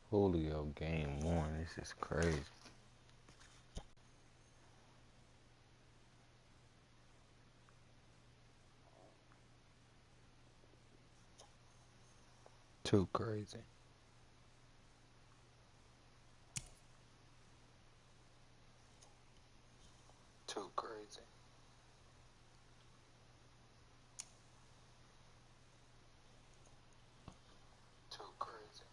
Julio game one. This is crazy. Too crazy. Too crazy. Too crazy.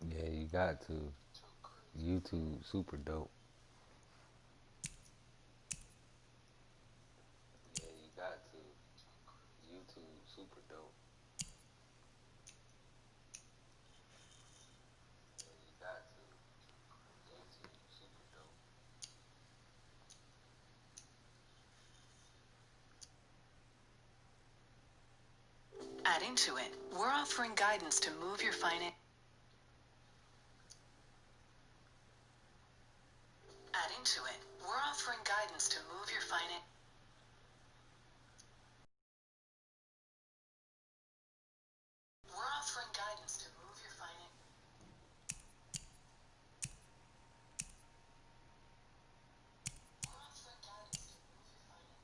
Yeah, you got to. YouTube super dope. Yeah, you got to. YouTube super dope. Yeah, you got to. YouTube super dope. At Intuit, we're offering guidance to move your finance. At Intuit, we're offering guidance to move your finance. We're offering guidance to move your finance. We're offering guidance to move your finance.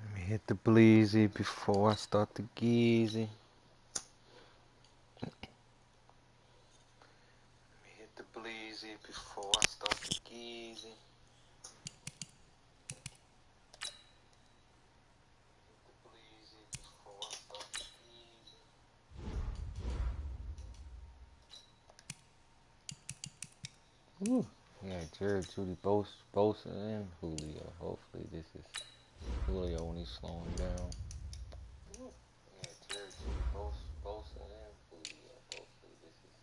Let me hit the bleezy before I start the geezy. Let me hit the bleezy before I start the geezy. Hit the bleezy before I start the geezy. Woo. Yeah, Jared, Judy, Bosa, and Julio. Hopefully this is Julio when he's slowing down. Woo. Yeah, Jared, Judy, Bosa, and Julio. Hopefully this is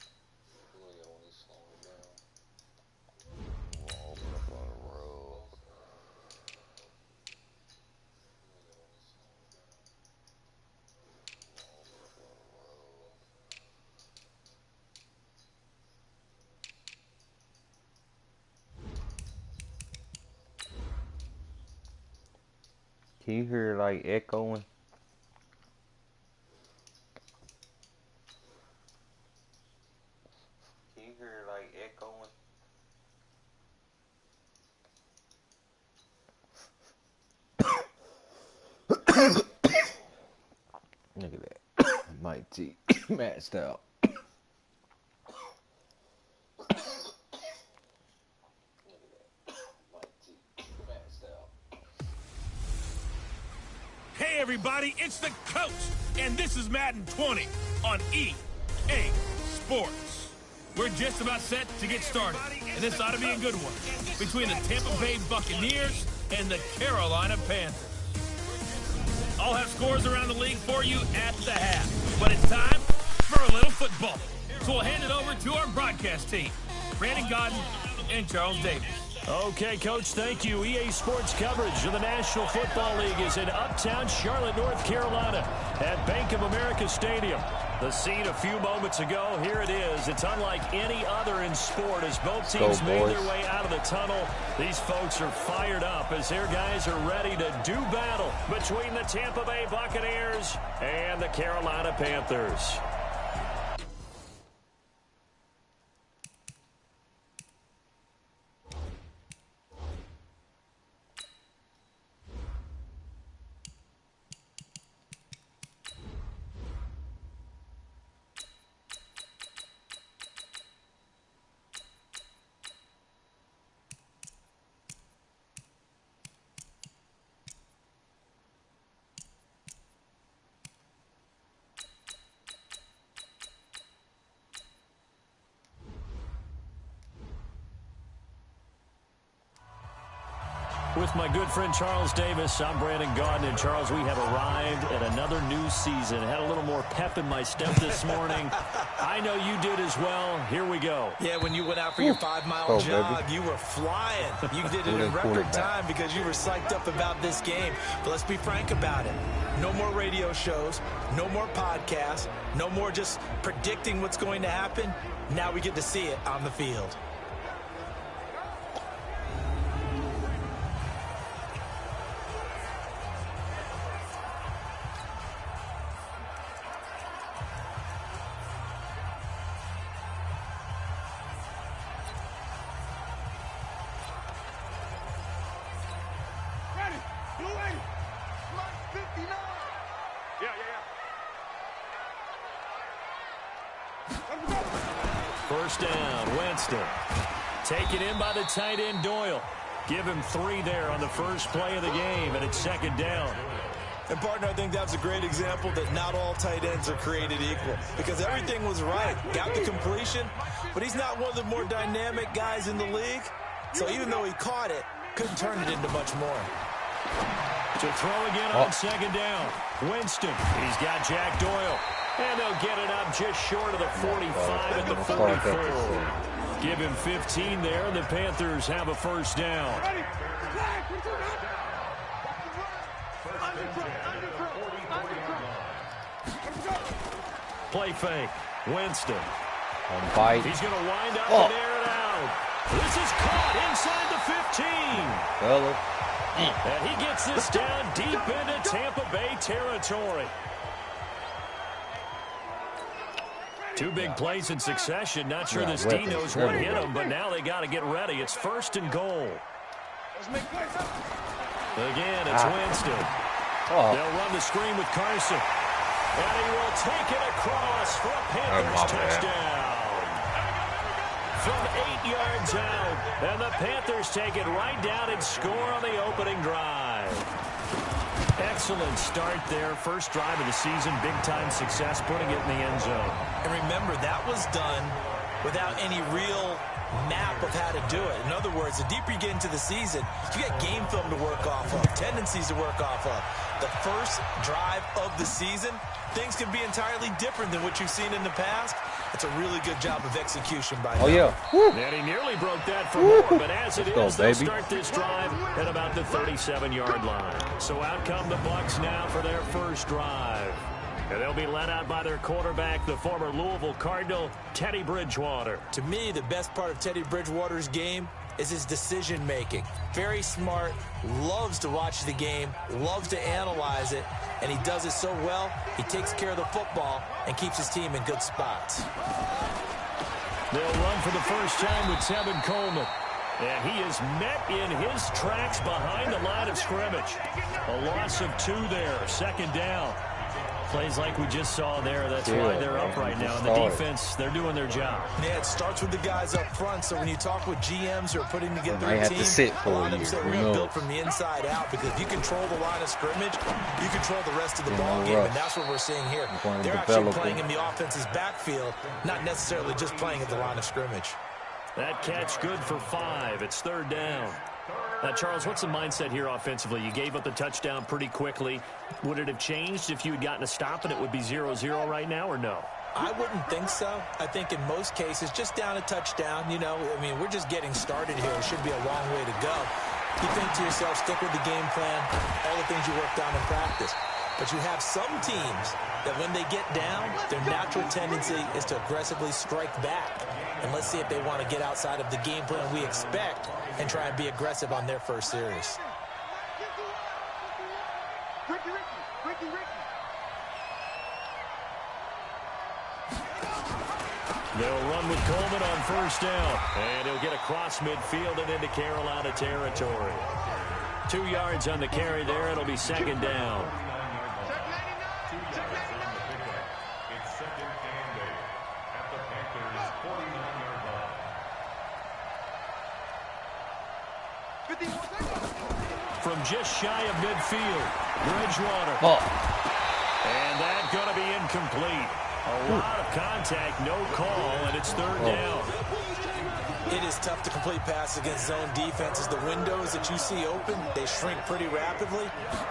Julio when he's slowing down. We'll open up on the road. Can you hear like echoing? Can you hear like echoing? Look at that. Mike T matched out. Hey everybody, it's the coach, and this is Madden 20 on EA Sports. We're just about set to get started, and this ought to be a good one between the Tampa Bay Buccaneers and the Carolina Panthers. I'll have scores around the league for you at the half, but it's time for a little football. So we'll hand it over to our broadcast team, Brandon Godden and Charles Davis. Okay, Coach, thank you. EA Sports coverage of the National Football League is in uptown Charlotte, North Carolina at Bank of America Stadium. The scene a few moments ago, here it is. It's unlike any other in sport as both teams made their way out of the tunnel. These folks are fired up as their guys are ready to do battle between the Tampa Bay Buccaneers and the Carolina Panthers. With my good friend Charles Davis, I'm Brandon Gaudin. And, Charles, we have arrived at another new season. Had a little more pep in my step this morning. I know you did as well. Here we go. Yeah, when you went out for your 5-mile jog, baby, you were flying. You did it in record time because you were psyched up about this game. But let's be frank about it. No more radio shows, no more podcasts, no more just predicting what's going to happen. Now we get to see it on the field. First down, Winston. Taken in by the tight end, Doyle. Give him 3 there on the first play of the game, and it's second down. And, partner, I think that's a great example that not all tight ends are created equal because everything was right. Got the completion, but he's not one of the more dynamic guys in the league. So even though he caught it, couldn't turn it into much more. To throw again on second down. Winston. He's got Jack Doyle. And they'll get it up just short of the 45 at the 44. Give him 15 there, and the Panthers have a first down. Play fake. Winston. He's going to wind up and air it out. This is caught inside the 15. And he gets this down deep into Tampa Bay territory. 2 big plays in succession. Not sure this D knows what hit him, but now they got to get ready. It's first and goal. Again, it's Winston. They'll run the screen with Carson. And he will take it across for a Panthers touchdown. From 8 yards out. And the Panthers take it right down and score on the opening drive. Excellent start there. First drive of the season. Big-time success, putting it in the end zone. And remember, that was done without any real map of how to do it. In other words, the deeper you get into the season, you got game film to work off of, tendencies to work off of. The first drive of the season, things can be entirely different than what you've seen in the past. It's a really good job of execution by him. And he nearly broke that for more, but as it is, they'll start this drive at about the 37-yard line. So out come the Bucs now for their first drive. And they'll be led out by their quarterback, the former Louisville Cardinal, Teddy Bridgewater. To me, the best part of Teddy Bridgewater's game is his decision-making. Very smart, loves to watch the game, loves to analyze it, and he does it so well, he takes care of the football and keeps his team in good spots. They'll run for the first time with Tevin Coleman. And he is met in his tracks behind the line of scrimmage. A loss of 2 there, second down. Plays like we just saw there. That's why they're up right now. And the defense, they're doing their job. Yeah, it starts with the guys up front. So when you talk with GMs who are putting together a team, a lot of them say we're going to build from the inside out. Because if you control the line of scrimmage, you control the rest of the ball game. And that's what we're seeing here. They're actually playing in the offense's backfield, not necessarily just playing at the line of scrimmage. That catch good for 5. It's third down. Now, Charles, what's the mindset here offensively? You gave up the touchdown pretty quickly. Would it have changed if you had gotten a stop and it would be 0-0 right now, or no? I wouldn't think so. I think in most cases, just down a touchdown, you know, I mean, we're just getting started here. It should be a long way to go. You think to yourself, stick with the game plan, all the things you worked on in practice. But you have some teams that when they get down, their natural tendency is to aggressively strike back. And let's see if they want to get outside of the game plan we expect and try and be aggressive on their first series. They'll run with Coleman on first down. And he'll get across midfield and into Carolina territory. 2 yards on the carry there. It'll be second down. From just shy of midfield, Bridgewater. And that's going to be incomplete. A lot of contact, no call, and it's third down. It is tough to complete passes against zone defenses. The windows that you see open, they shrink pretty rapidly.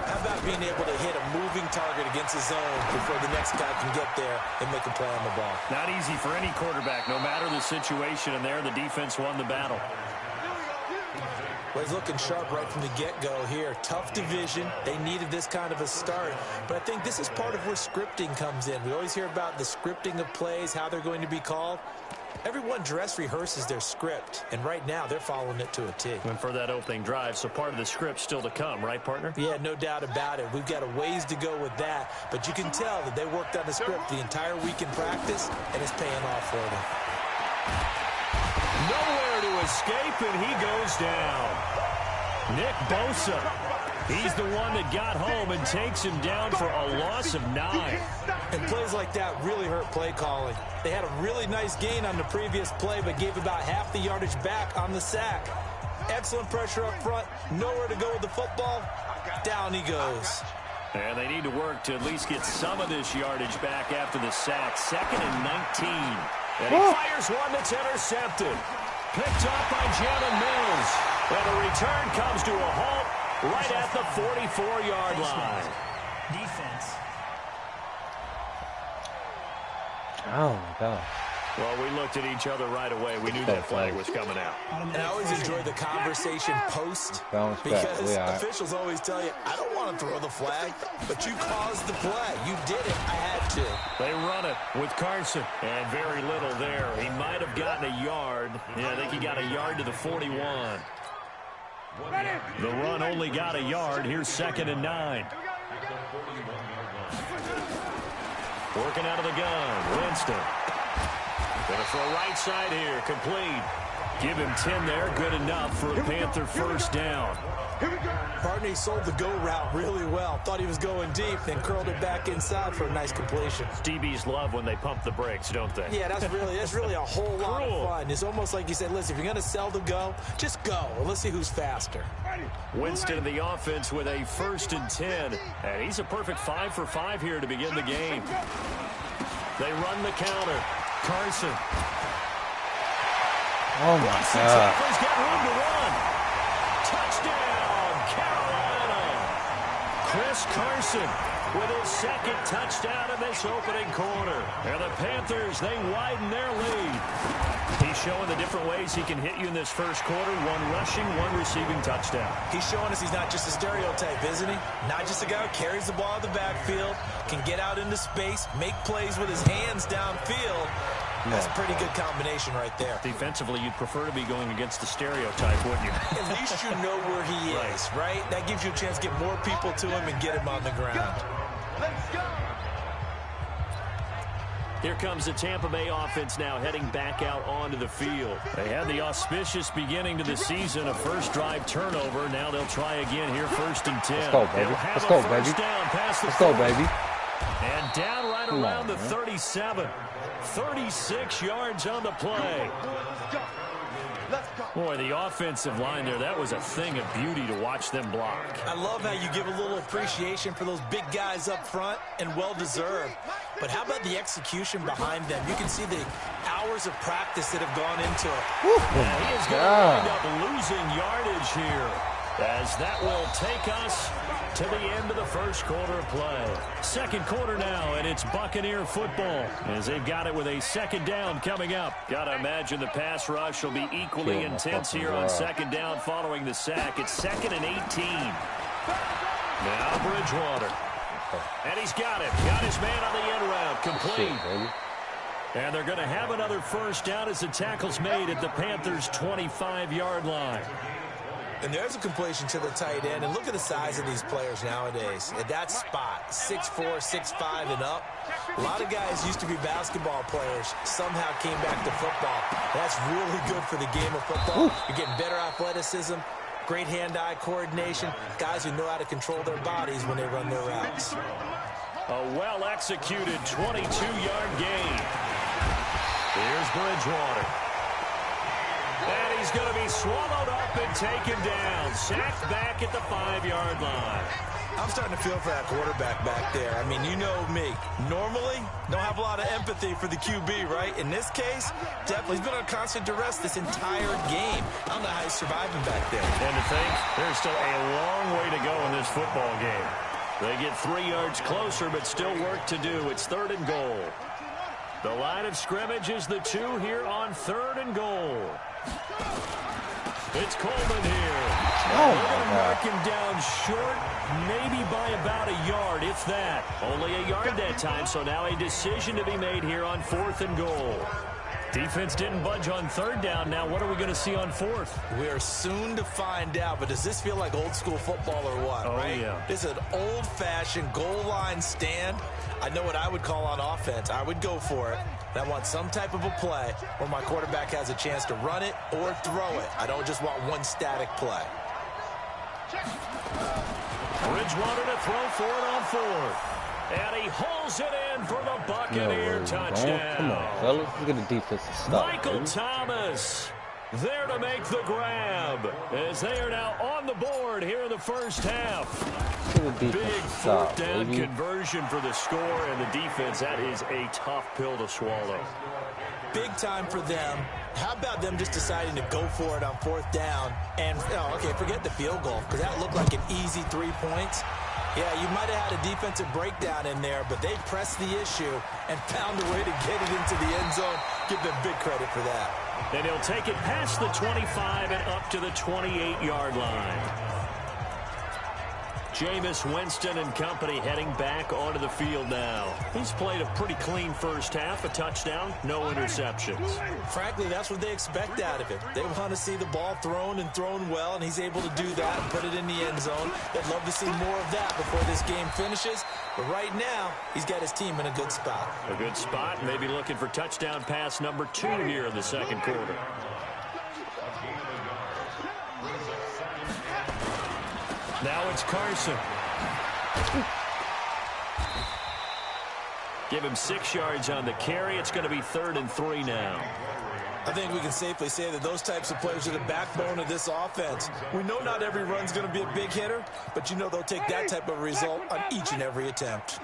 How about being able to hit a moving target against a zone before the next guy can get there and make a play on the ball? Not easy for any quarterback, no matter the situation, and there the defense won the battle. Well, he's looking sharp right from the get-go here. Tough division. They needed this kind of a start. But I think this is part of where scripting comes in. We always hear about the scripting of plays, how they're going to be called. Everyone dress rehearses their script, and right now they're following it to a T. And for that opening drive, so part of the script still to come, right, partner? Yeah, no doubt about it. We've got a ways to go with that, but you can tell that they worked on the script the entire week in practice, and it's paying off for them. Nowhere to escape, and he goes down. Nick Bosa. He's the one that got home and takes him down for a loss of 9. And plays like that really hurt play calling. They had a really nice gain on the previous play, but gave about half the yardage back on the sack. Excellent pressure up front. Nowhere to go with the football. Down he goes. And they need to work to at least get some of this yardage back after the sack. 2nd and 19. And he fires one that's intercepted. Picked up by Jalen Mills. And the return comes to a halt right at the 44-yard line. Defense. Oh, my God. Well, we looked at each other right away. We knew that flag was coming out. And I always enjoy the conversation post because officials always tell you, I don't want to throw the flag, but you caused the play. You did it. I had to. They run it with Carson, and very little there. He might have gotten a yard. Yeah, I think he got a yard to the 41. The run only got a yard. Here's 2nd and 9. Working out of the gun. Winston. Going to throw right side here. Complete. Give him 10 there. Good enough for a Panther first down. Partney sold the go route really well. Thought he was going deep, then curled it back inside for a nice completion. DBs love when they pump the brakes, don't they? Yeah, that's really a whole lot of fun. It's almost like you said, listen, if you're going to sell the go, just go. And let's see who's faster. Winston in the offense with a 1st and 10. And he's a perfect 5 for 5 here to begin the game. They run the counter. Carson. Oh, my God. He's got room to run. Touchdown, Carolina. Chris Carson with his 2nd touchdown in this opening quarter. And the Panthers, they widen their lead. He's showing the different ways he can hit you in this first quarter. 1 rushing, 1 receiving touchdown. He's showing us he's not just a stereotype, isn't he? Not just a guy who carries the ball in the backfield, can get out into space, make plays with his hands downfield. That's a pretty good combination right there. Defensively, you'd prefer to be going against the stereotype, wouldn't you? At least you know where he is, right? That gives you a chance to get more people to him and get him on the ground. Let's go. Here comes the Tampa Bay offense now heading back out onto the field. They had the auspicious beginning to the season, a first drive turnover. Now they'll try again here, 1st and 10. Let's go, baby. Let's go, baby. Let's go, baby. And down right around the 37. 36 yards on the play. Boy, the offensive line there, that was a thing of beauty to watch them block. I love how you give a little appreciation for those big guys up front, and well-deserved. But how about the execution behind them? You can see the hours of practice that have gone into it. And he is going to wind up losing yardage here, as that will take us to the end of the first quarter of play. 2nd quarter now, and it's Buccaneer football as they've got it with a 2nd down coming up. Got to imagine the pass rush will be equally intense here on 2nd down following the sack. It's 2nd and 18. Now Bridgewater. And he's got it. Got his man on the end route. Complete. And they're going to have another first down as the tackle's made at the Panthers' 25-yard line. And there's a completion to the tight end. And look at the size of these players nowadays. At that spot, 6'4", 6'5", and up. A lot of guys used to be basketball players. Somehow came back to football. That's really good for the game of football. You're getting better athleticism, great hand-eye coordination. Guys who know how to control their bodies when they run their routes. A well-executed 22-yard gain. Here's Bridgewater. And he's going to be swallowed up and taken down. Sacked back at the 5-yard line. I'm starting to feel for that quarterback back there. I mean, you know me. Normally, don't have a lot of empathy for the QB, right? In this case, definitely. He's been on constant duress this entire game. I don't know how he's surviving back there. And to think, there's still a long way to go in this football game. They get 3 yards closer, but still work to do. It's 3rd and goal. The line of scrimmage is the 2 here on 3rd and goal. It's Coleman here. Oh, they're going to my mark him down short, maybe by about a yard, if that. Only a yard that time, so now a decision to be made here on 4th and goal. Defense didn't budge on 3rd down. Now what are we going to see on 4th? We are soon to find out, but does this feel like old school football or what, right? Yeah. This is an old-fashioned goal line stand. I know what I would call on offense. I would go for it. I want some type of a play where my quarterback has a chance to run it or throw it. I don't just want one static play. Bridgewater to throw for it on 4th. And he hauls it in for the Buccaneer touchdown. Come on, fellas. Look at the defensive stop. Michael Thomas there to make the grab as they are now on the board here in the first half. Big 4th down conversion for the score, and the defense, that is a tough pill to swallow. Big time for them. How about them just deciding to go for it on 4th down? And, okay, forget the field goal, because that looked like an easy 3 points. Yeah, you might have had a defensive breakdown in there, but they pressed the issue and found a way to get it into the end zone. Give them big credit for that. And he'll take it past the 25 and up to the 28-yard line. Jameis Winston and company heading back onto the field now. He's played a pretty clean first half, a touchdown, no interceptions. Frankly, that's what they expect out of him. They want to see the ball thrown and thrown well, and he's able to do that and put it in the end zone. They'd love to see more of that before this game finishes. But right now, he's got his team in a good spot. A good spot, maybe looking for touchdown pass number 2 here in the second quarter. Now it's Carson. Give him 6 yards on the carry. It's going to be 3rd and 3 now. I think we can safely say that those types of players are the backbone of this offense. We know not every run's going to be a big hitter, but you know they'll take that type of result on each and every attempt.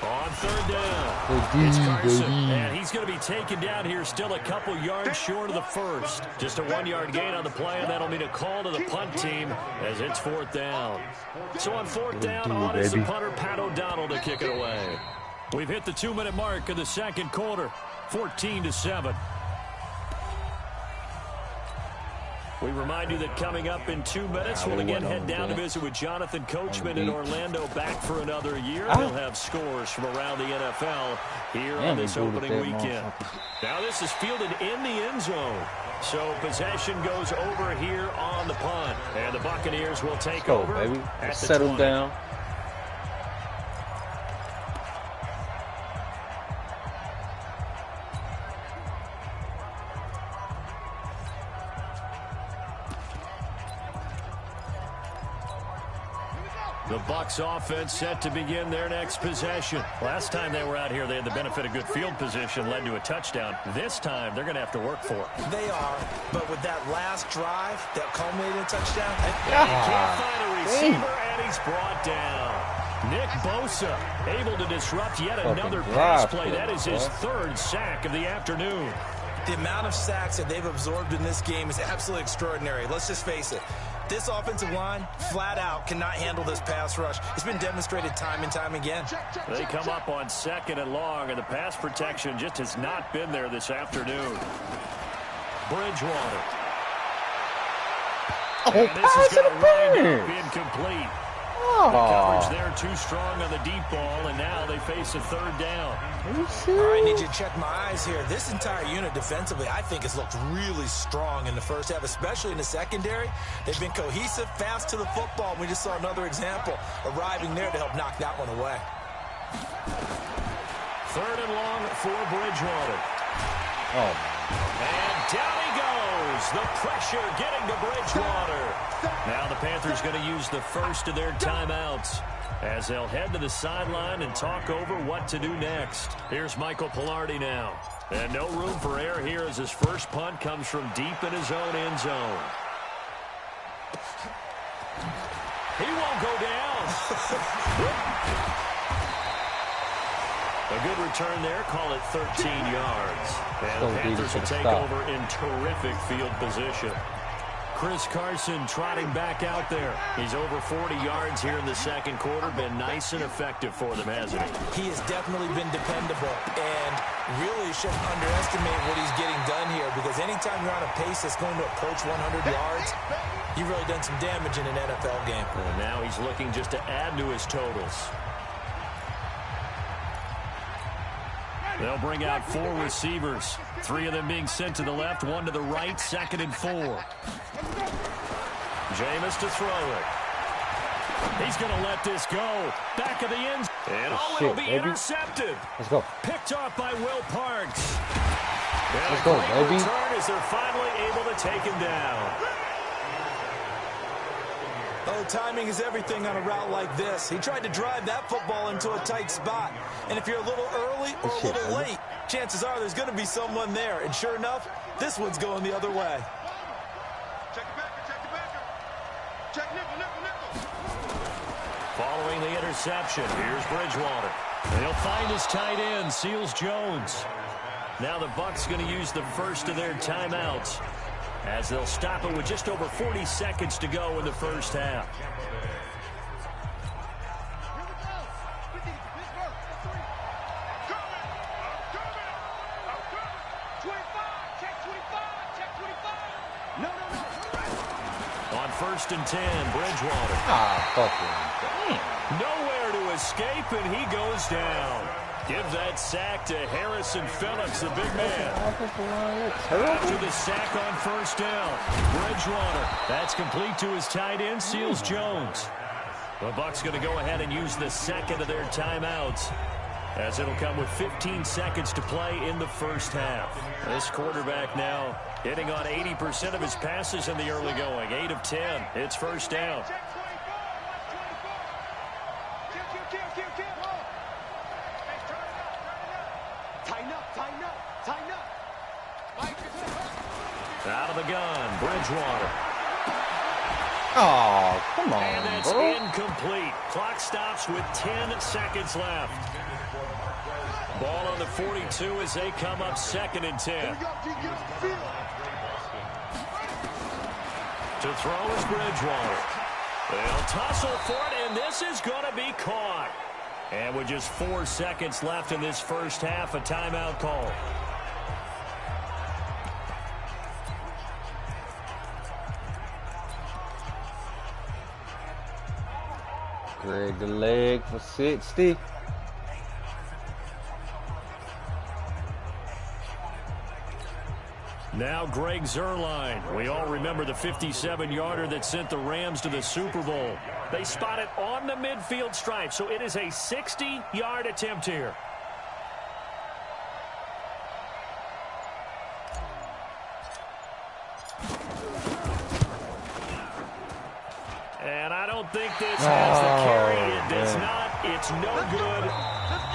On 3rd down, it's Carson, and he's going to be taken down here still a couple yards short of the first. Just a 1-yard gain on the play, and that'll mean a call to the punt team as it's 4th down. So on 4th down, on is the punter, Pat O'Donnell, to kick it away. We've hit the 2-minute mark of the second quarter, 14-7. We remind you that coming up in 2 minutes, we'll again head down to visit with Jonathan Coachman in Orlando, back for another year. They'll have scores from around the NFL here on this opening weekend. Now this is fielded in the end zone. So possession goes over here on the punt. And the Buccaneers will take over at the Settle 20. down. The Bucs offense set to begin their next possession. Last time they were out here, they had the benefit of good field position, led to a touchdown. This time, they're going to have to work for it. They are, but with that last drive that culminated in a touchdown, He can't find a receiver, and he's brought down. Nick Bosa able to disrupt yet another pass play. That is his 3rd sack of the afternoon. The amount of sacks that they've absorbed in this game is absolutely extraordinary. Let's just face it. This offensive line, flat out, cannot handle this pass rush. It's been demonstrated time and time again. They come up on 2nd and long, and the pass protection just has not been there this afternoon. Bridgewater. And this is going to wind up incomplete. The coverage there too strong on the deep ball, and now they face a 3rd down. All right, I need you to check my eyes here. This entire unit defensively, I think, has looked really strong in the first half, especially in the secondary. They've been cohesive, fast to the football. We just saw another example arriving there to help knock that one away. 3rd and long for Bridgewater. Oh. And down he goes. goes. The pressure getting to Bridgewater. Now the Panthers going to use the first of their timeouts as they'll head to the sideline and talk over what to do next. Here's Michael Pilardi now. And no room for error here as his first punt comes from deep in his own end zone. He won't go down. A good return there. Call it 13 yards. And the Panthers will take over in terrific field position. Chris Carson trotting back out there. He's over 40 yards here in the second quarter. Been nice and effective for them, hasn't he? He has definitely been dependable and really shouldn't underestimate what he's getting done here, because anytime you're on a pace that's going to approach 100 yards, you've really done some damage in an NFL game. And now he's looking just to add to his totals. They'll bring out 4 receivers. 3 of them being sent to the left, 1 to the right, 2nd and 4. Jameis to throw it. He's going to let this go. Back of the end. And it'll be intercepted. Let's go. Picked off by Will Parks. Let's go, baby. Return as they're finally able to take him down. Oh, timing is everything on a route like this. He tried to drive that football into a tight spot. And if you're a little early or a little late, chances are there's going to be someone there. And sure enough, this one's going the other way. Check the backer, check the backer. Check nickel, nickel, nickel. Following the interception, here's Bridgewater. They'll find his tight end, Seals Jones. Now the Bucs going to use the first of their timeouts, as they'll stop it with just over 40 seconds to go in the first half. On 1st and 10, Bridgewater. Nowhere to escape, and he goes down. Give that sack to Harrison Phillips, the big man. After the sack on 1st down, Bridgewater. That's complete to his tight end, Seals Jones. The Bucs going to go ahead and use the second of their timeouts, as it'll come with 15 seconds to play in the first half. This quarterback now hitting on 80% of his passes in the early going. 8 of 10. It's 1st down. Out of the gun, Bridgewater. Oh, come on, and that's bro. Incomplete. Clock stops with 10 seconds left. Ball on the 42 as they come up 2nd and 10. To throw is Bridgewater. They'll tussle for it, and this is going to be caught. And with just 4 seconds left in this first half, a timeout call. Greg the leg for 60. Now Greg Zuerlein. We all remember the 57-yarder that sent the Rams to the Super Bowl. They spot it on the midfield stripe, so it is a 60-yard attempt here. And I don't think this has the carry. It does not. It's no good.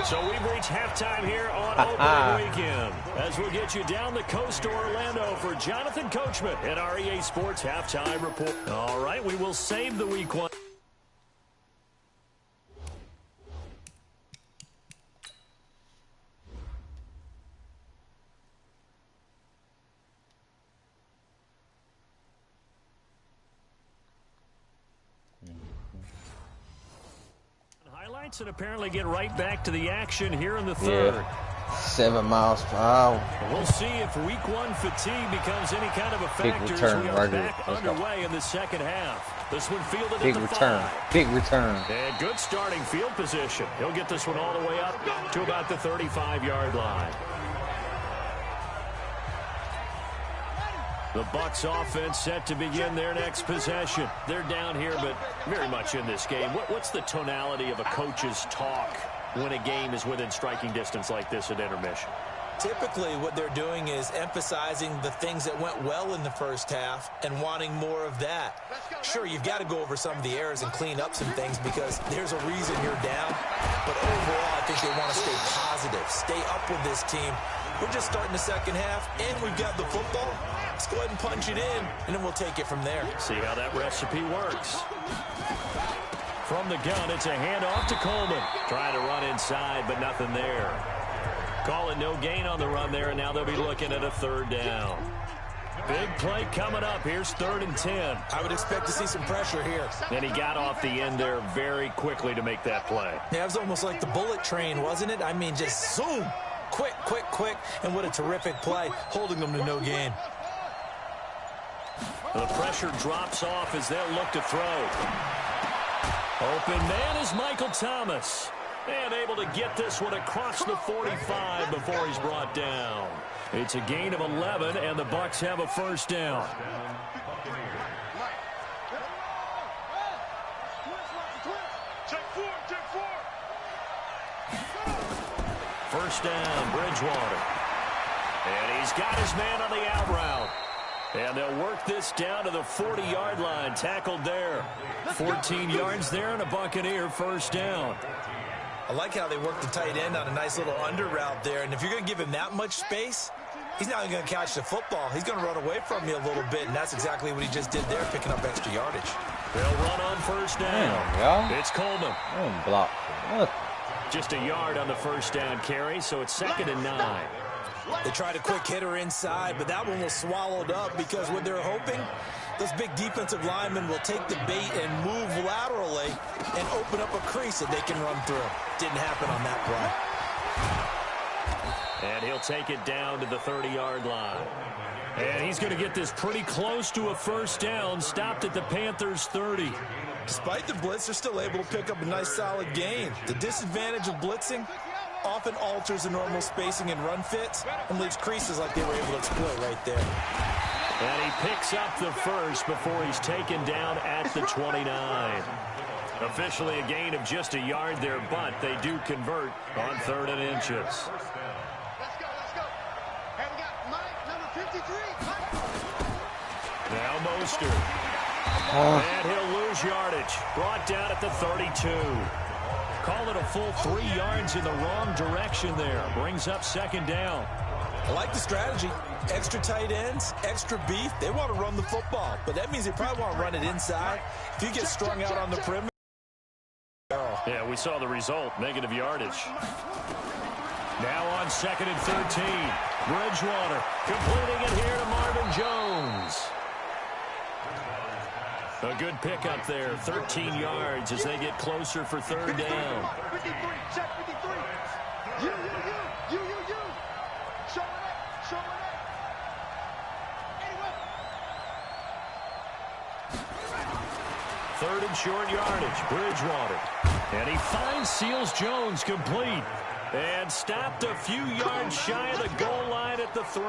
So we've reached halftime here on opening weekend, as we'll get you down the coast to Orlando for Jonathan Coachman at our EA Sports Halftime Report. All right, we will save the week 1. And apparently get right back to the action here in the third. Yeah. 7 miles per hour. We'll see if week 1 fatigue becomes any kind of a factor as we are back underway in the second half. This one fielded at the 5. Big return. And good starting field position. He'll get this one all the way up to about the 35-yard line. The Bucs offense set to begin their next possession. They're down here, but very much in this game. What's the tonality of a coach's talk when a game is within striking distance like this at intermission? Typically, what they're doing is emphasizing the things that went well in the first half and wanting more of that. Sure, you've got to go over some of the errors and clean up some things because there's a reason you're down. But overall, I think they want to stay positive, stay up with this team. We're just starting the second half, and we've got the football. Let's go ahead and punch it in, and then we'll take it from there. See how that recipe works. From the gun, it's a handoff to Coleman. Trying to run inside, but nothing there. Call it no gain on the run there, and now they'll be looking at a third down. Big play coming up. Here's 3rd and 10. I would expect to see some pressure here. And he got off the end there very quickly to make that play. Yeah, it was almost like the bullet train, wasn't it? I mean, just zoom. Quick, quick, quick. And what a terrific play, holding them to no gain. The pressure drops off as they'll look to throw. Open man is Michael Thomas. And able to get this one across the 45 before he's brought down. It's a gain of 11, and the Bucs have a first down. First down, Bridgewater. And he's got his man on the out route. And they'll work this down to the 40-yard line. Tackled there. 14 yards there and a Buccaneer first down. I like how they work the tight end on a nice little under route there. And if you're going to give him that much space, he's not going to catch the football. He's going to run away from you a little bit, and that's exactly what he just did there, picking up extra yardage. They'll run on first down. Damn, it's Coleman. Block. Just a yard on the first down carry, so it's 2nd and 9. They tried a quick hitter inside, but that one was swallowed up because what they're hoping, those big defensive linemen will take the bait and move laterally and open up a crease that they can run through. Didn't happen on that play. And he'll take it down to the 30-yard line. And he's going to get this pretty close to a first down, stopped at the Panthers' 30. Despite the blitz, they're still able to pick up a nice solid gain. The disadvantage of blitzing often alters the normal spacing and run fits and leaves creases like they were able to exploit right there. And he picks up the first before he's taken down at the 29. Officially a gain of just a yard there, but they do convert on 3rd and inches. Let's go. And we got Mike, number 53. Now Mostert. And he'll lose yardage. Brought down at the 32. Call it a full 3 yards in the wrong direction there. Brings up 2nd down. I like the strategy. Extra tight ends, extra beef. They want to run the football, but that means they probably want to run it inside. If you get strung out on the perimeter. Yeah, we saw the result. Negative yardage. Now on 2nd and 13. Bridgewater completing it here to Marvin Jones. A good pickup there. 13 yards as they get closer for 3rd down. 53, check 53. You. Show it up. Anyway. 3rd and short yardage. Bridgewater. And he finds Seals Jones complete. And stopped a few yards shy of the goal line at the 3.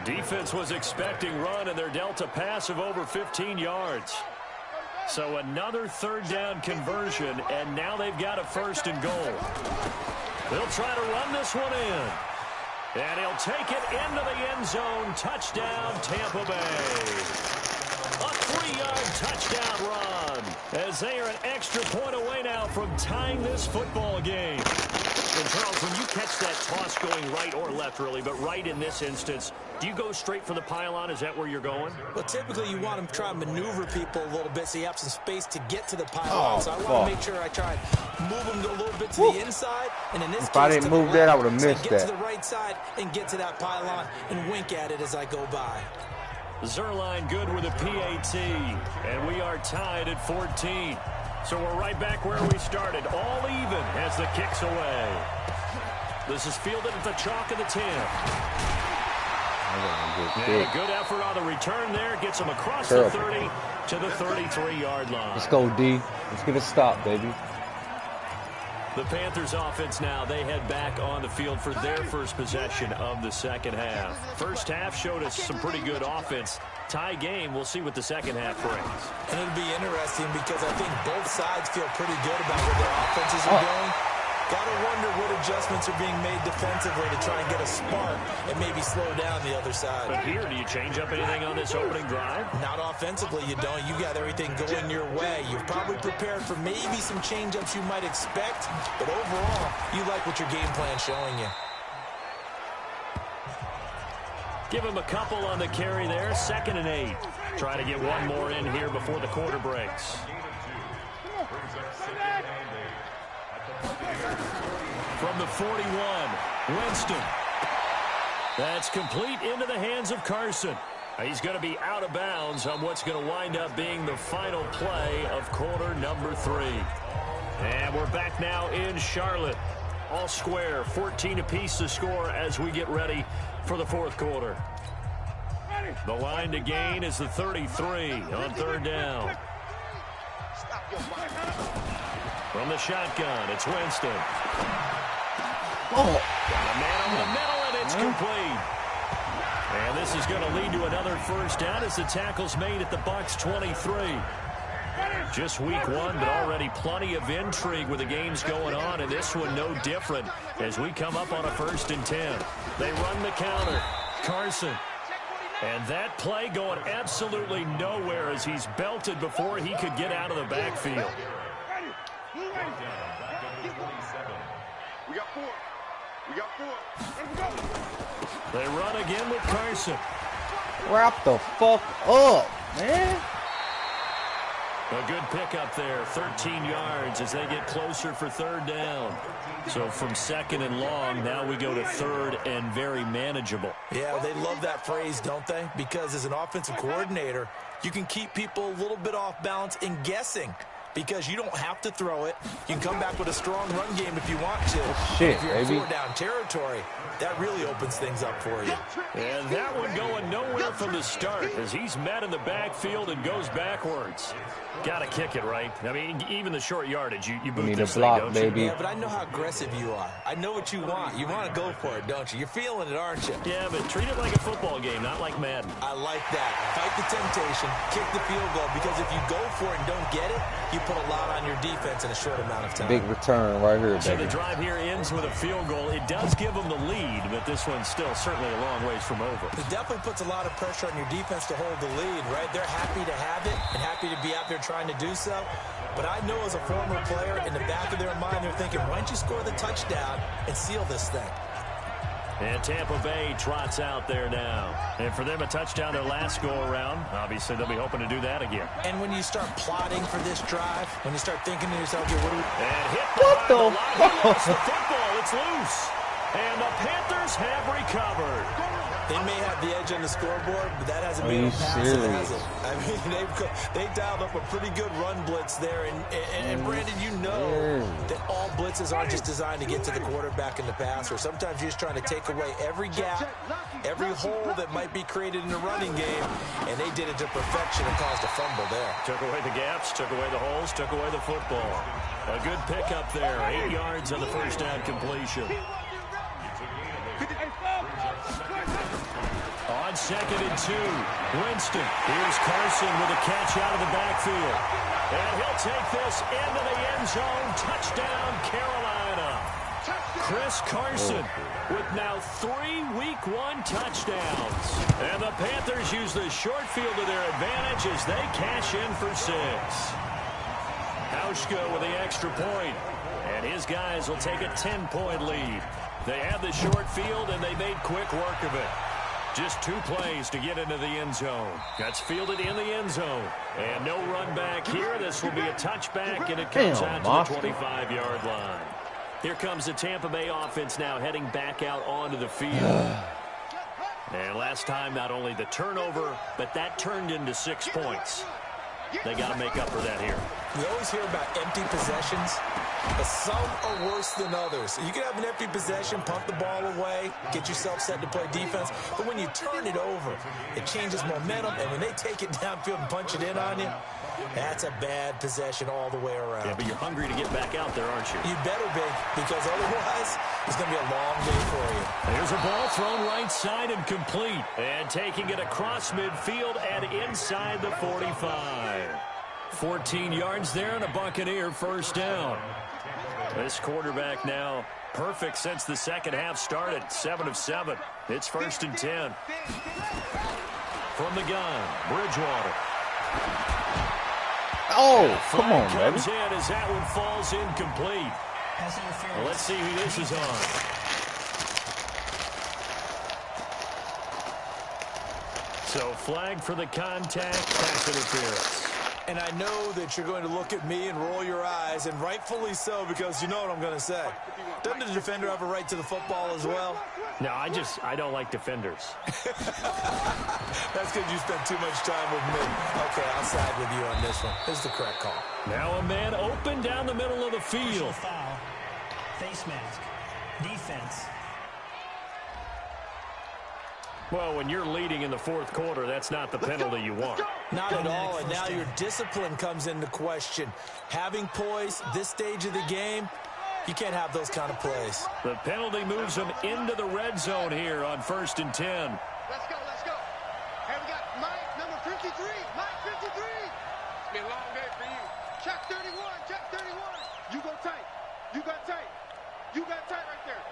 Defense was expecting run, and they're dealt a pass of over 15 yards. So another 3rd down conversion, and now they've got a 1st and goal. They'll try to run this one in. And he'll take it into the end zone. Touchdown, Tampa Bay. A 3-yard touchdown run as they are an extra point away now from tying this football game. And Charles, when you catch that toss going right or left, really, but right in this instance, do you go straight for the pylon? Is that where you're going? Well, typically you want to try and maneuver people a little bit so you have some space to get to the pylon. So I want to make sure I try and move them a little bit to the inside. And in this case, if I didn't move that, I would have missed get that. to the right side and get to that pylon and wink at it as I go by. Zerline good with a PAT, and we are tied at 14. So we're right back where we started, all even as the kick's away. This is fielded at the chalk of the 10. And a good effort on the return there. Gets him across the 30 to the 33-yard line. Let's go, D. Let's get a stop, baby. The Panthers offense now, they head back on the field for their first possession of the second half. First half showed us some pretty good offense. Tie game, we'll see what the second half brings. And it'll be interesting because I think both sides feel pretty good about where their offenses are going. Got to wonder what adjustments are being made defensively to try and get a spark and maybe slow down the other side. But here, do you change up anything on this opening drive? Not offensively, you don't. You got everything going your way. You've probably prepared for maybe some change-ups you might expect, but overall, you like what your game plan's showing you. Give him a couple on the carry there. 2nd and 8. Try to get one more in here before the quarter breaks. From the 41, Winston. That's complete into the hands of Carson. He's going to be out of bounds on what's going to wind up being the final play of quarter number 3. And we're back now in Charlotte. All square, 14 apiece to score as we get ready for the 4th quarter. The line to gain is the 33 on 3rd down. From the shotgun, it's Winston. Oh. The man on the middle, and it's complete. And this is going to lead to another 1st down as the tackle's made at the Bucs 23. Just week 1, but already plenty of intrigue with the games going on, and this one no different as we come up on a 1st and 10. They run the counter. Carson. And that play going absolutely nowhere as he's belted before he could get out of the backfield. We got 4. We got 4. They run again with Carson. Wrap the fuck up, man. A good pickup there, 13 yards as they get closer for 3rd down. So from 2nd and long, now we go to 3rd and very manageable. Yeah, they love that phrase, don't they? Because as an offensive coordinator, you can keep people a little bit off balance in guessing. Because you don't have to throw it. You can come back with a strong run game if you want to. Shit, if you're in baby. 4-down territory, that really opens things up for you. And that one going nowhere from the start as he's met in the backfield and goes backwards. Got to kick it, right? I mean, even the short yardage, you boot need this a block, thing, don't baby. you? Yeah, but I know how aggressive you are. I know what you want. You want to go for it, don't you? You're feeling it, aren't you? Yeah, but treat it like a football game, not like Madden. I like that. Fight the temptation, kick the field goal, because if you go for it and don't get it, you put a lot on your defense in a short amount of time. Big return right here, So baby. the drive here ends with a field goal. It does give them the lead, but this one's still certainly a long ways from over. It definitely puts a lot of pressure on your defense to hold the lead, right? They're happy to have it and happy to be out there trying to do so. But I know as a former player, in the back of their mind, they're thinking, why don't you score the touchdown and seal this thing? And Tampa Bay trots out there now. And for them, a touchdown their last go-around. Obviously, they'll be hoping to do that again. And when you start plotting for this drive, when you start thinking to yourself, okay, what do we... And hit What the line. He fuck? lost the football. It's loose. And the Panthers have recovered. They may have the edge on the scoreboard, but that hasn't Are made you them pass it, has serious? it? I mean, they dialed up a pretty good run blitz there. And Brandon, you know that all blitzes aren't just designed to get to the quarterback in the passer. Sometimes you're just trying to take away every gap, every hole that might be created in the running game, and they did it to perfection and caused a fumble there. Took away the gaps, took away the holes, took away the football. A good pickup there. 8 yards on the 1st down completion. On 2nd and 2, Winston. Here's Carson with a catch out of the backfield. And he'll take this into the end zone. Touchdown, Carolina. Chris Carson with now 3 Week 1 touchdowns. And the Panthers use the short field to their advantage as they cash in for 6. Hauschka with the extra point. And his guys will take a 10-point lead. They have the short field, and they made quick work of it. Just 2 plays to get into the end zone. That's fielded in the end zone. And no run back here. This will be a touchback, and it comes out to the 25-yard line. Here comes the Tampa Bay offense now heading back out onto the field. And last time, not only the turnover, but that turned into 6 points. They got to make up for that here. We always hear about empty possessions, but some are worse than others. You can have an empty possession, pump the ball away, get yourself set to play defense, but when you turn it over, it changes momentum, and when they take it downfield and punch it in on you, that's a bad possession all the way around. Yeah, but you're hungry to get back out there, aren't you? You better be, because otherwise, it's going to be a long day for you. There's a ball thrown right side and complete. And taking it across midfield and inside the 45. 14 yards there and a Buccaneer 1st down. This quarterback now perfect since the second half started. 7 of 7. It's 1st and 10. From the gun, Bridgewater. Oh, come on, baby. Comes in as that one falls incomplete. Well, let's see who this is on. So flag for the contact, pass interference. And I know that you're going to look at me and roll your eyes, and rightfully so, because you know what I'm going to say. Doesn't the defender have a right to the football as well? No, I don't like defenders. That's because you spent too much time with me. Okay, I'll side with you on this one. This is the correct call. Now a man open down the middle of the field. Foul, face mask, defense. Well, when you're leading in the fourth quarter, that's not the penalty you want. Not at all, and now your discipline comes into question. Having poise this stage of the game, you can't have those kind of plays. The penalty moves them into the red zone here on 1st and 10. Let's go, let's go. Hey, we got Mike, number 53. Mike, 53. It's been a long day for you. Check 31, check 31. You go tight. You got tight. You got tight right there.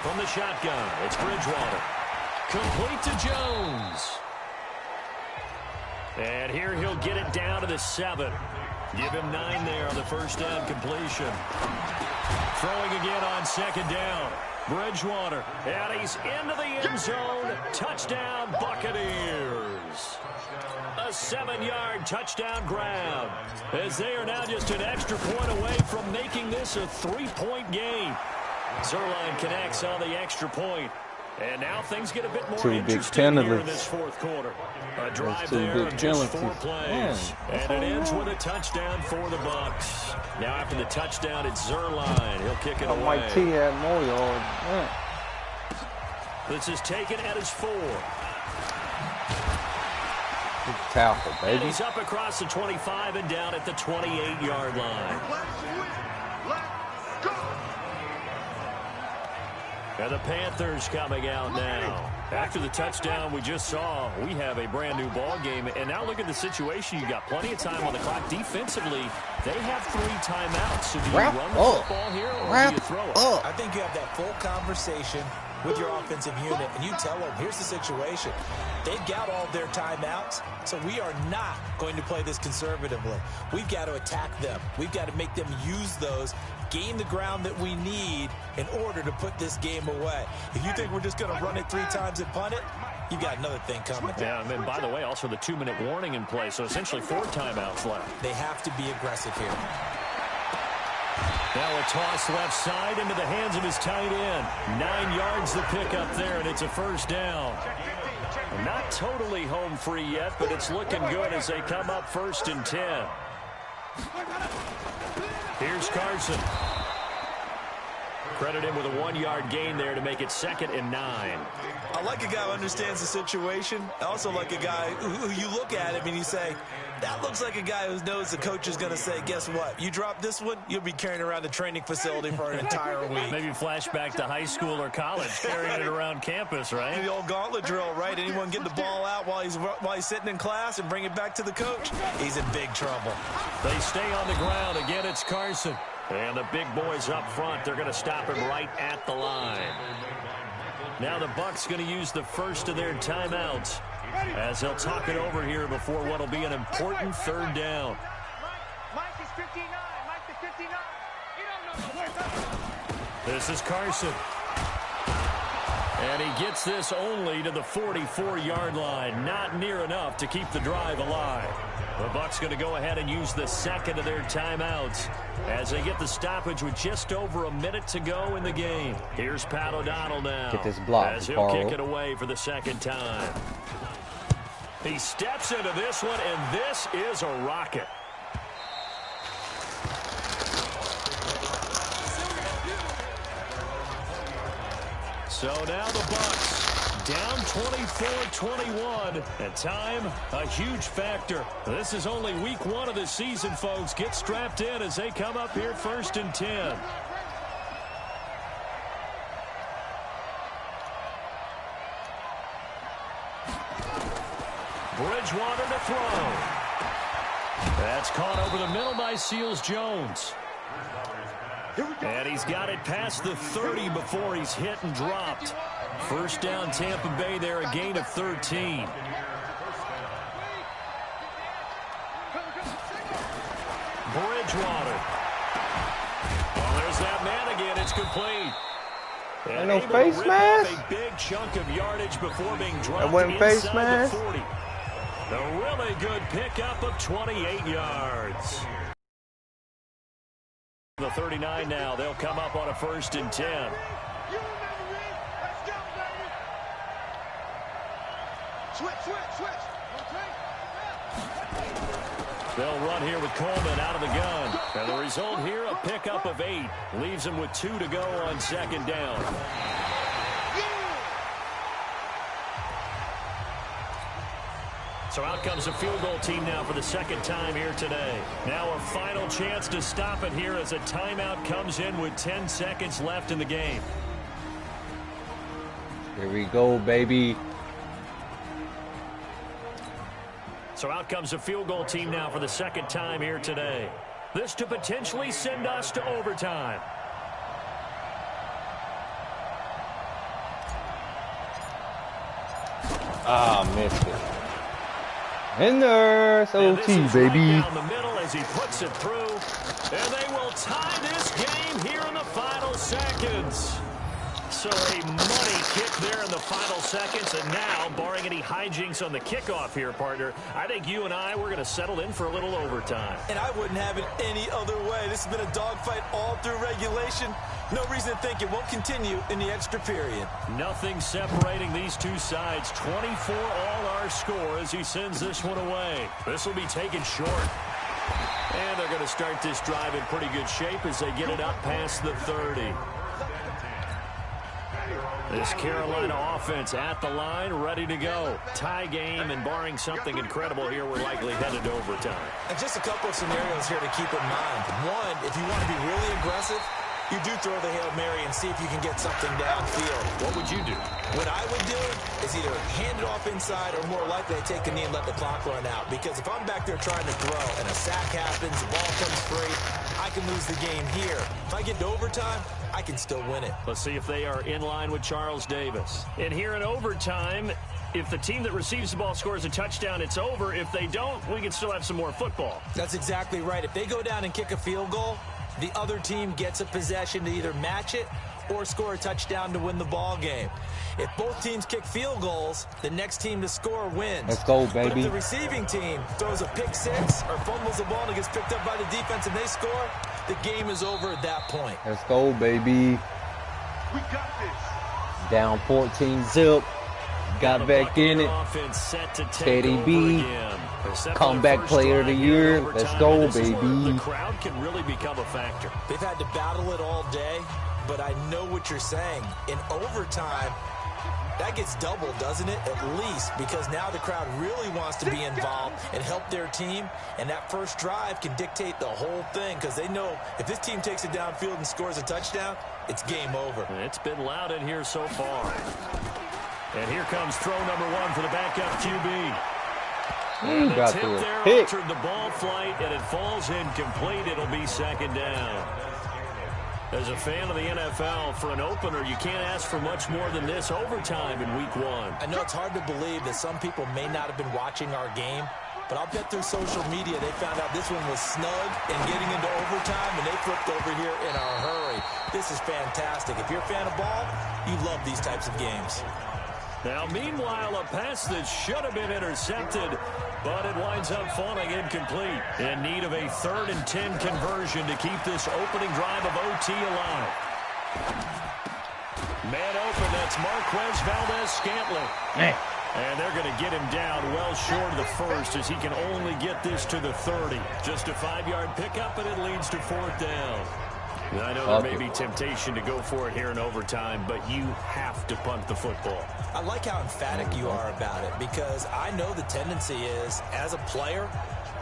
From the shotgun, it's Bridgewater. Complete to Jones. And here he'll get it down to the 7. Give him 9 there on the first down completion. Throwing again on 2nd down. Bridgewater, and he's into the end zone. Touchdown, Buccaneers. A 7-yard touchdown grab, as they are now just an extra point away from making this a 3-point game. Zerline connects on the extra point. And now things get a bit more interesting here in this fourth quarter. A drive there of just 4 plays. And it ends with a touchdown for the Bucs. Now after the touchdown, it's Zerline. He'll kick it away. Mike T had more yards. This is taken at his 4. Good tackle, baby. And he's up across the 25 and down at the 28-yard line. And the Panthers coming out now. After the touchdown we just saw, we have a brand new ball game. And now look at the situation. You got plenty of time on the clock. Defensively, they have 3 timeouts. So do you run the football here or do you throw it? I think you have that full conversation with your offensive unit, and you tell them, here's the situation. They've got all their timeouts, so we are not going to play this conservatively. We've got to attack them. We've got to make them use those, gain the ground that we need in order to put this game away. If you think we're just going to run it 3 times and punt it, you've got another thing coming. Yeah, and by the way, also the 2-minute warning in play, so essentially 4 timeouts left. They have to be aggressive here. Now a toss left side into the hands of his tight end. 9 yards to pick up there, and it's a first down. Not totally home free yet, but it's looking good as they come up 1st and 10. Here's Carson. Credit him with a 1-yard gain there to make it 2nd and 9. I like a guy who understands the situation. I also like a guy who you look at him and you say, that looks like a guy who knows the coach is going to say, guess what? You drop this one, you'll be carrying around the training facility for an entire week. Maybe flashback to high school or college, carrying it around campus, right? The old gauntlet drill, right? Anyone get the ball out while he's sitting in class and bring it back to the coach? He's in big trouble. They stay on the ground. Again, it's Carson. And the big boys up front, they're going to stop him right at the line. Now the Bucs going to use the first of their timeouts as they'll talk it over here before what will be an important 3rd down. Mike is 59. Mike is 59. You don't know. This is Carson. And he gets this only to the 44-yard line. Not near enough to keep the drive alive. The Bucs going to go ahead and use the 2nd of their timeouts as they get the stoppage with just over a minute to go in the game. Here's Pat O'Donnell now. Get this block, as he'll kick it away for the 2nd time. He steps into this one, and this is a rocket. So now the Bucs down 24-21, and time a huge factor. This is only week 1 of the season, folks. Get strapped in as they come up here 1st and 10. Bridgewater to throw. That's caught over the middle by Seals-Jones. And he's got it past the 30 before he's hit and dropped. First down, Tampa Bay there, a gain of 13. Bridgewater. Well, there's that man again. It's complete. Ain't no face mask. A big chunk of yardage before being dropped. That wasn't face inside mask. the 40. A really good pickup of 28 yards. The 39 now. They'll come up on a 1st and 10. You remember me? Let's go, baby. Switch. They'll run here with Coleman out of the gun. And the result here, a pickup of 8. Leaves them with 2 to go on 2nd down. So out comes a field goal team now for the 2nd time here today. Now a final chance to stop it here as a timeout comes in with 10 seconds left in the game. Here we go, baby. So out comes a field goal team now for the 2nd time here today. This to potentially send us to overtime. Ah, missed it. In there, it's OT, baby. Right down the middle as he puts it through, and they will tie this game here in the final seconds. So a money kick there in the final seconds, and now, barring any hijinks on the kickoff here, partner, I think you and I, we're going to settle in for a little overtime. And I wouldn't have it any other way. This has been a dogfight all through regulation. No reason to think it won't continue in the extra period. Nothing separating these two sides. 24 all our score as he sends this one away. This will be taken short. And they're going to start this drive in pretty good shape as they get it up past the 30. This Carolina offense at the line, ready to go. Tie game, and barring something incredible here, we're likely headed to overtime. And just a couple of scenarios here to keep in mind. One, if you want to be really aggressive, you do throw the Hail Mary and see if you can get something downfield. What would you do? What I would do is either hand it off inside or more likely I take a knee and let the clock run out. Because if I'm back there trying to throw and a sack happens, the ball comes free, I can lose the game here. If I get to overtime, I can still win it. Let's see if they are in line with Charles Davis. And here in overtime, if the team that receives the ball scores a touchdown, it's over. If they don't, we can still have some more football. That's exactly right. If they go down and kick a field goal, the other team gets a possession to either match it or score a touchdown to win the ball game. If both teams kick field goals, the next team to score wins. Let's go, baby. But if the receiving team throws a pick six or fumbles the ball and it gets picked up by the defense and they score, the game is over at that point. Let's go, baby. We got this. Down 14 zip. Got back in it. Teddy B. Comeback player of the year. Let's go, baby. The crowd can really become a factor. They've had to battle it all day, but I know what you're saying. In overtime, that gets doubled, doesn't it? At least, because now the crowd really wants to be involved and help their team, and that first drive can dictate the whole thing because they know if this team takes it downfield and scores a touchdown, it's game over. It's been loud in here so far. And here comes throw number one for the backup QB. And the tip there altered the ball flight, and it falls incomplete. It'll be second down. As a fan of the NFL, for an opener, you can't ask for much more than this overtime in week one. I know it's hard to believe that some people may not have been watching our game, but I'll bet through social media they found out this one was snug and getting into overtime, and they flipped over here in a hurry. This is fantastic. If you're a fan of ball, you love these types of games. Now, meanwhile, a pass that should have been intercepted, but it winds up falling incomplete. In need of a 3rd and 10 conversion to keep this opening drive of OT alive. Man open, that's Marquez Valdez-Scantling. And they're going to get him down well short of the first as he can only get this to the 30. Just a 5-yard pickup, and it leads to 4th down. I know there may be temptation to go for it here in overtime, but you have to punt the football. I like how emphatic you are about it because I know the tendency is, as a player,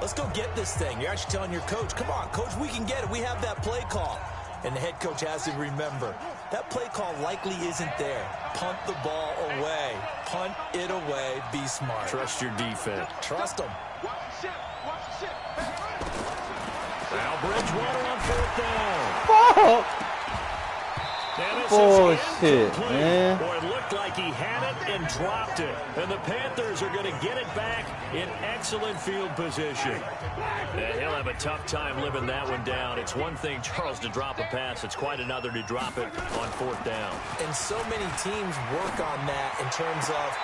let's go get this thing. You're actually telling your coach, come on, coach, we can get it. We have that play call. And the head coach has to remember, that play call likely isn't there. Punt the ball away. Punt it away. Be smart. Trust your defense. Trust them. Watch the ship. Watch the ship. Now Bridgewater on 4th down. Fuck! And this Bullshit, is man. Boy, it looked like he had it and dropped it. And the Panthers are going to get it back in excellent field position. And he'll have a tough time living that one down. It's one thing, Charles, to drop a pass. It's quite another to drop it on 4th down. And so many teams work on that in terms of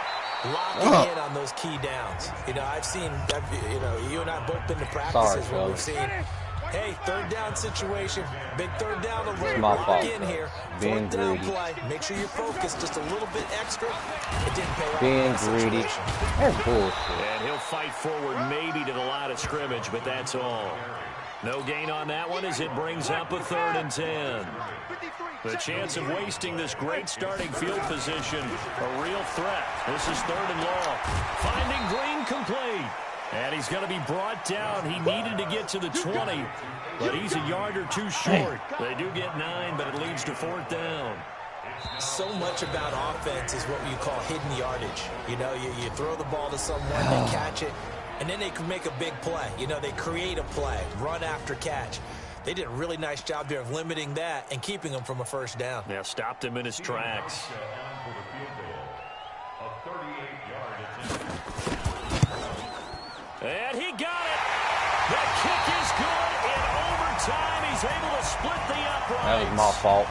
locking in on those key downs. You know, you and I have both been to practices where we've seen, hey, 3rd down situation, big 3rd down alert, lock in here. 4th down play, make sure you're focused just a little bit extra. It didn't pay off. Being greedy. That's bullshit. And he'll fight forward maybe to the line of scrimmage, but that's all. No gain on that one as it brings up a 3rd and 10. The chance of wasting this great starting field position, a real threat. This is 3rd and long. Finding Green complete. And he's going to be brought down. He needed to get to the 20, but he's a yard or two short. They do get 9, but it leads to 4th down. So much about offense is what you call hidden yardage. You know, you throw the ball to someone, they catch it, and then they can make a big play. You know, they create a play, run after catch. They did a really nice job there of limiting that and keeping him from a 1st down. Yeah, stopped him in his tracks. And he got it. The kick is good. In overtime, he's able to split the uprights. That was my fault.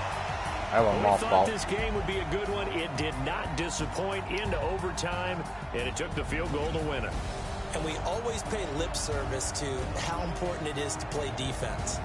That was my fault. This game would be a good one. It did not disappoint into overtime, and it took the field goal to win it. And we always pay lip service to how important it is to play defense.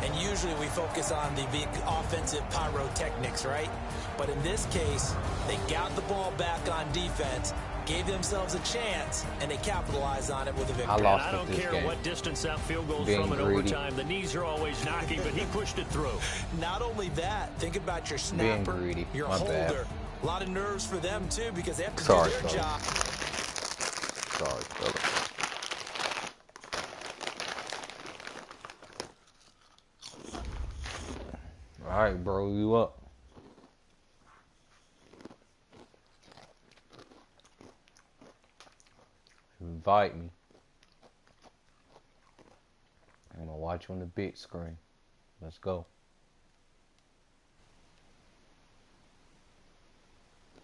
And usually we focus on the big offensive pyrotechnics, right? But in this case, they got the ball back on defense, gave themselves a chance, and they capitalized on it with a victory. I don't care what distance that field goes from in overtime. The knees are always knocking, but he pushed it through. Not only that, think about your snapper, your holder. A lot of nerves for them, too, because they have to do their job. Sorry, brother. All right, bro, you up. Invite me. I'm gonna watch on the big screen. Let's go.